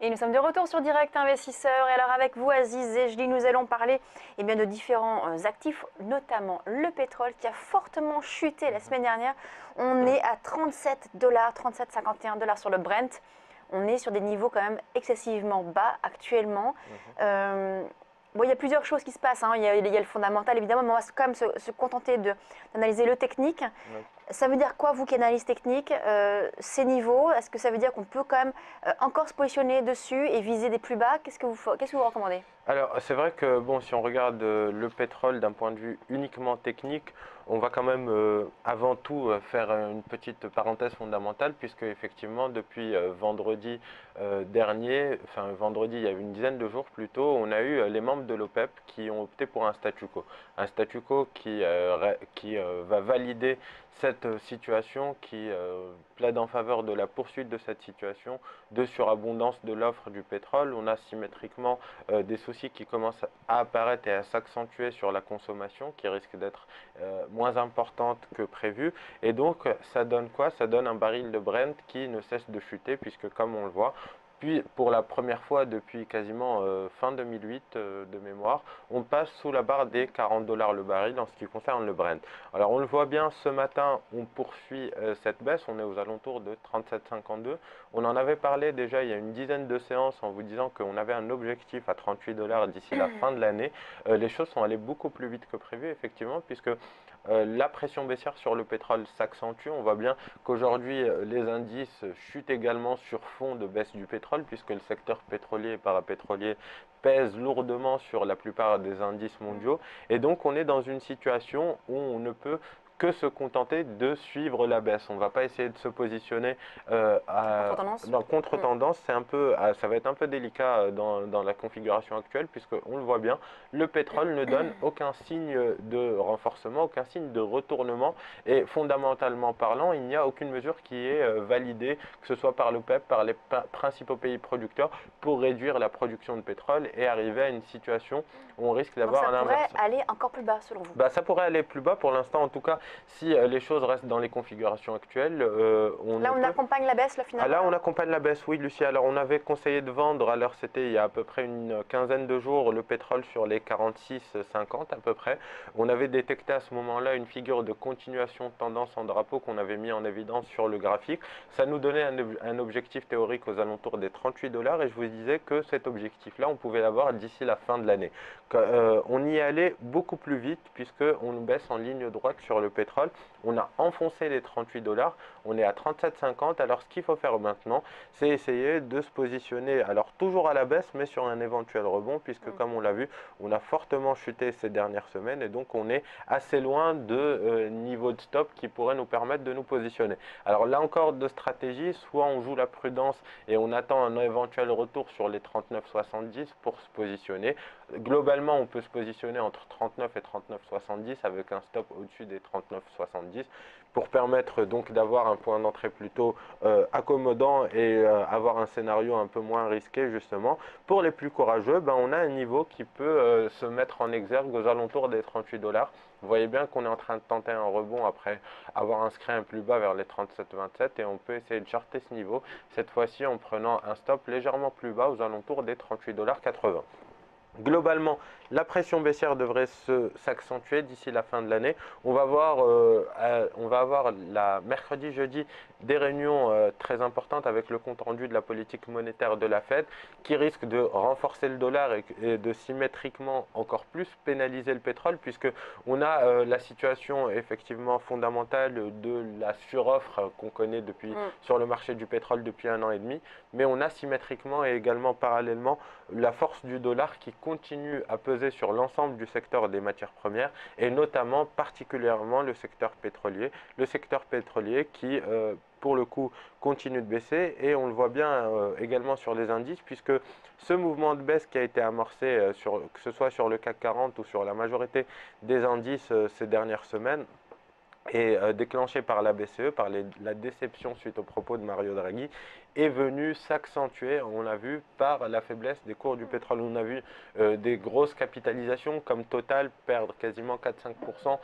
Et nous sommes de retour sur Direct Investisseur. Et alors avec vous, Aziz Zejli, nous allons parler de différents actifs, notamment le pétrole qui a fortement chuté la semaine dernière. On est à 37 dollars, 37,51 $ sur le Brent. On est sur des niveaux quand même excessivement bas actuellement. Bon, il y a plusieurs choses qui se passent, hein. Il y a le fondamental évidemment, mais on va quand même se contenter d'analyser le technique. Ouais. Ça veut dire quoi, vous qui analyse technique, ces niveaux? Est-ce que ça veut dire qu'on peut quand même encore se positionner dessus et viser des plus bas? Qu'est-ce que vous recommandez? Alors, c'est vrai que bon, si on regarde le pétrole d'un point de vue uniquement technique, on va quand même avant tout faire une petite parenthèse fondamentale, puisque effectivement, depuis vendredi dernier, enfin vendredi, il y a une dizaine de jours plus tôt, on a eu les membres de l'OPEP qui ont opté pour un statu quo. Un statu quo qui va valider cette situation, qui plaide en faveur de la poursuite de cette situation de surabondance de l'offre du pétrole. On a symétriquement des soucis qui commencent à apparaître et à s'accentuer sur la consommation, qui risque d'être moins importante que prévu. Et donc, ça donne quoi? Ça donne un baril de Brent qui ne cesse de chuter, puisque comme on le voit, puis pour la première fois depuis quasiment fin 2008 de mémoire, on passe sous la barre des 40 dollars le baril en ce qui concerne le Brent. Alors on le voit bien, ce matin on poursuit cette baisse, on est aux alentours de 37,52. On en avait parlé déjà il y a une dizaine de séances en vous disant qu'on avait un objectif à 38 dollars d'ici la fin de l'année. Les choses sont allées beaucoup plus vite que prévu effectivement, puisque la pression baissière sur le pétrole s'accentue. On voit bien qu'aujourd'hui les indices chutent également sur fond de baisse du pétrole, puisque le secteur pétrolier et parapétrolier pèse lourdement sur la plupart des indices mondiaux. Et donc on est dans une situation où on ne peut que se contenter de suivre la baisse. On ne va pas essayer de se positionner Contre-tendance. dans contre-tendance. Ça va être un peu délicat dans la configuration actuelle, puisqu'on le voit bien, le pétrole ne donne aucun signe de renforcement, aucun signe de retournement. Et fondamentalement parlant, il n'y a aucune mesure qui est validée, que ce soit par l'OPEP, par les principaux pays producteurs, pour réduire la production de pétrole et arriver à une situation où on risque Donc d'avoir ça un pourrait inverse. aller encore plus bas selon vous. Ça pourrait aller plus bas pour l'instant, en tout cas, si les choses restent dans les configurations actuelles. On Là, ne on peut accompagne la baisse, là, finalement. Là, on accompagne la baisse, oui, Lucie. Alors, on avait conseillé de vendre, alors c'était il y a à peu près une quinzaine de jours, le pétrole sur les 46,50 à peu près. On avait détecté à ce moment-là une figure de continuation de tendance en drapeau qu'on avait mis en évidence sur le graphique. Ça nous donnait un objectif théorique aux alentours des 38 dollars, et je vous disais que cet objectif-là, on pouvait l'avoir d'ici la fin de l'année. On y allait beaucoup plus vite, puisqu'on baisse en ligne droite sur le pétrole. On a enfoncé les 38 dollars, on est à 37,50. Alors, ce qu'il faut faire maintenant, c'est essayer de se positionner, alors toujours à la baisse, mais sur un éventuel rebond, puisque comme on l'a vu, on a fortement chuté ces dernières semaines, et donc on est assez loin de niveau de stop qui pourrait nous permettre de nous positionner. Alors là encore, de stratégie, soit on joue la prudence et on attend un éventuel retour sur les 39,70 pour se positionner. Globalement, on peut se positionner entre 39 et 39,70 avec un stop au-dessus des 39,70 pour permettre donc d'avoir un point d'entrée plutôt accommodant et avoir un scénario un peu moins risqué justement. Pour les plus courageux, on a un niveau qui peut se mettre en exergue aux alentours des 38 dollars. Vous voyez bien qu'on est en train de tenter un rebond après avoir inscrit un plus bas vers les 37,27, et on peut essayer de charter ce niveau, cette fois-ci en prenant un stop légèrement plus bas aux alentours des 38,80 $. Globalement, la pression baissière devrait s'accentuer d'ici la fin de l'année. On va avoir mercredi, jeudi des réunions très importantes avec le compte rendu de la politique monétaire de la Fed, qui risque de renforcer le dollar et de symétriquement encore plus pénaliser le pétrole, puisque on a la situation effectivement fondamentale de la suroffre qu'on connaît sur le marché du pétrole depuis 1 an et demi, mais on a symétriquement et également parallèlement la force du dollar qui continue à peser sur l'ensemble du secteur des matières premières, et notamment particulièrement le secteur pétrolier qui pour le coup continue de baisser, et on le voit bien également sur les indices, puisque ce mouvement de baisse qui a été amorcé que ce soit sur le CAC 40 ou sur la majorité des indices ces dernières semaines, et déclenché par la BCE, par la déception suite aux propos de Mario Draghi, est venu s'accentuer, on l'a vu, par la faiblesse des cours du pétrole. On a vu des grosses capitalisations comme Total perdre quasiment 4-5%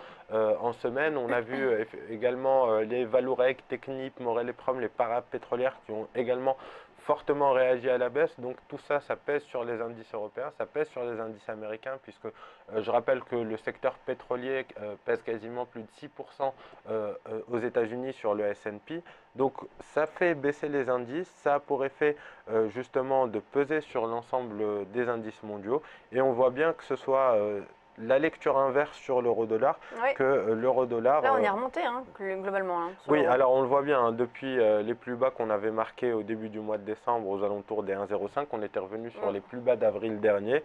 en semaine. On a vu également les Vallourec, Technip, Morel et Prom, les parapétrolières qui ont également fortement réagi à la baisse. Donc tout ça, ça pèse sur les indices européens, ça pèse sur les indices américains, puisque je rappelle que le secteur pétrolier pèse quasiment plus de 6% aux États-Unis sur le S&P. Donc ça fait baisser les indices, ça a pour effet justement de peser sur l'ensemble des indices mondiaux. Et on voit bien que ce soit la lecture inverse sur l'euro-dollar, Oui. que l'euro-dollar... Là, on est remonté globalement sur Oui, l'euro. alors on le voit bien, hein, depuis les plus bas qu'on avait marqués au début du mois de décembre, aux alentours des 1,05, on était revenu sur les plus bas d'avril dernier.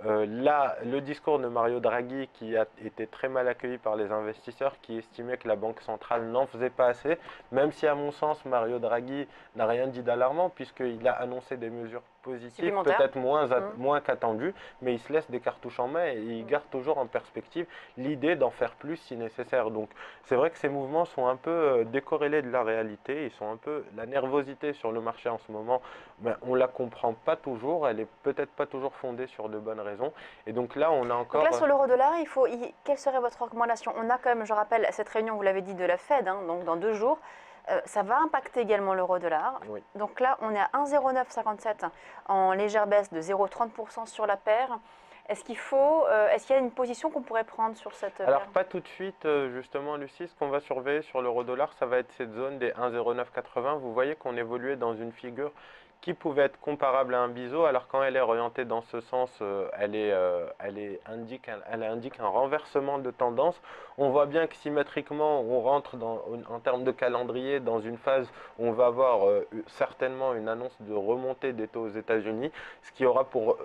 Là, le discours de Mario Draghi, qui a été très mal accueilli par les investisseurs, qui estimaient que la Banque centrale n'en faisait pas assez, même si à mon sens, Mario Draghi n'a rien dit d'alarmant, puisqu'il a annoncé des mesures positives, peut-être moins qu'attendues, mais il se laisse des cartouches en main et il garde toujours en perspective l'idée d'en faire plus si nécessaire. Donc c'est vrai que ces mouvements sont un peu décorrélés de la réalité, ils sont un peu... La nervosité sur le marché en ce moment, ben, on ne la comprend pas toujours, elle n'est peut-être pas toujours fondée sur de bonnes raisons. Et donc là, on a encore... Donc là, sur l'euro-dollar, quelle serait votre recommandation? On a quand même, je rappelle, cette réunion, vous l'avez dit, de la Fed, hein, donc dans 2 jours. Ça va impacter également l'euro-dollar. Oui. Donc là, on est à 1,0957 en légère baisse de 0,30% sur la paire. Est-ce qu'il y a une position qu'on pourrait prendre sur cette Alors paire? pas tout de suite, justement, Lucie, ce qu'on va surveiller sur l'euro-dollar, ça va être cette zone des 1,0980. Vous voyez qu'on évoluait dans une figure qui pouvait être comparable à un biseau, alors quand elle est orientée dans ce sens, elle indique un renversement de tendance. On voit bien que symétriquement, on rentre en termes de calendrier dans une phase où on va avoir certainement une annonce de remontée des taux aux États-Unis, ce qui aura pour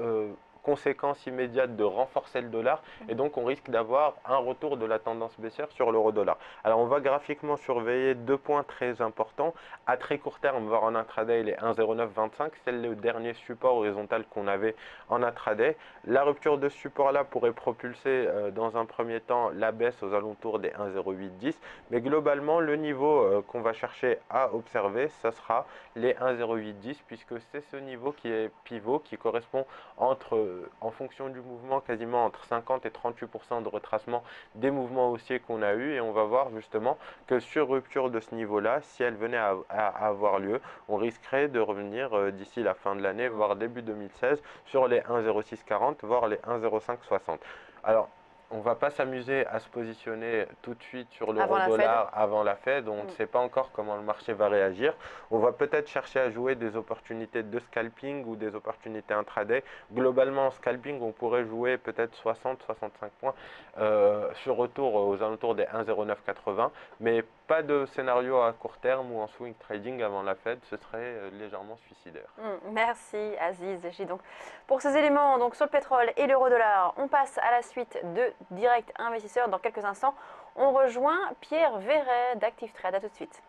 conséquence immédiate de renforcer le dollar, et donc on risque d'avoir un retour de la tendance baissière sur l'euro-dollar. Alors on va graphiquement surveiller 2 points très importants. À très court terme, voire en intraday, les 1,0925, c'est le dernier support horizontal qu'on avait en intraday. La rupture de ce support-là pourrait propulser dans un premier temps la baisse aux alentours des 1,0810, mais globalement le niveau qu'on va chercher à observer, ça sera les 1,0810, puisque c'est ce niveau qui est pivot, qui correspond en fonction du mouvement, quasiment entre 50 et 38% de retracement des mouvements haussiers qu'on a eu, et on va voir justement que sur rupture de ce niveau-là, si elle venait à avoir lieu, on risquerait de revenir d'ici la fin de l'année, voire début 2016, sur les 1,0640, voire les 1,0560. Alors, on ne va pas s'amuser à se positionner tout de suite sur l'euro-dollar avant la Fed. On ne sait pas encore comment le marché va réagir. On va peut-être chercher à jouer des opportunités de scalping ou des opportunités intraday. Globalement, en scalping, on pourrait jouer peut-être 60-65 points sur retour aux alentours des 1,0980. Mais pas de scénario à court terme ou en swing trading avant la Fed, ce serait légèrement suicidaire. Merci Aziz. Donc, pour ces éléments donc, sur le pétrole et l'euro-dollar, on passe à la suite de Direct Investisseur. Dans quelques instants, on rejoint Pierre Verret d'Active Trade. À tout de suite.